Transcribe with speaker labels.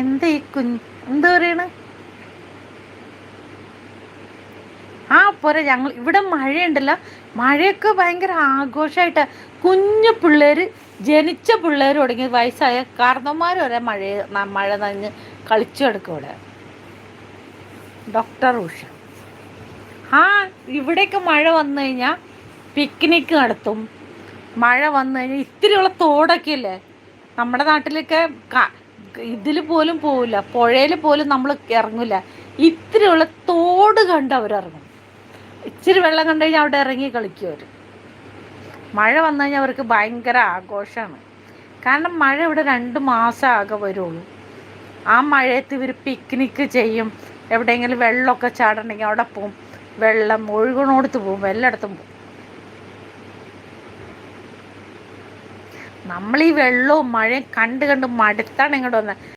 Speaker 1: എന്താ ഈ എന്താ പറയണ? ആ പോരെ, ഞങ്ങൾ ഇവിടെ മഴയുണ്ടല്ലോ. മഴയൊക്കെ ഭയങ്കര ആഘോഷമായിട്ട് കുഞ്ഞു പിള്ളേർ, ജനിച്ച പിള്ളേർ തുടങ്ങി വയസ്സായ കാരണന്മാർ വരെ മഴ നനഞ്ഞ് കളിച്ചു കിടക്കും ഇവിടെ. ഡോക്ടർ ഉഷ. ആ ഇവിടെയൊക്കെ മഴ വന്നു കഴിഞ്ഞാൽ പിക്നിക്ക് നടത്തും. മഴ വന്നു കഴിഞ്ഞാൽ ഇത്തിരിയുള്ള തോടൊക്കെ ഇല്ലേ, നമ്മുടെ നാട്ടിലൊക്കെ ഇതിൽ പോലും പോവില്ല, പുഴയിൽ പോലും നമ്മൾ ഇറങ്ങില്ല. ഇത്തിരിയുള്ള തോട് കണ്ട് അവരിറങ്ങും. ഇച്ചിരി വെള്ളം കണ്ടു കഴിഞ്ഞാൽ അവിടെ ഇറങ്ങി കളിക്കും അവർ. മഴ വന്നു കഴിഞ്ഞാൽ അവർക്ക് ഭയങ്കര ആഘോഷമാണ്. കാരണം മഴ ഇവിടെ 2 മാസം ആകെ വരുള്ളൂ. ആ മഴയത്ത് ഇവർ പിക്നിക്ക് ചെയ്യും. എവിടെയെങ്കിലും വെള്ളമൊക്കെ ചാടണമെങ്കിൽ അവിടെ പോവും. വെള്ളം ഒഴുകണോടത്ത് പോവും, എല്ലായിടത്തും പോവും. നമ്മൾ ഈ വെള്ളവും മഴയും കണ്ട് കണ്ട് മടുത്താണ് ഇങ്ങോട്ട് വന്നത്.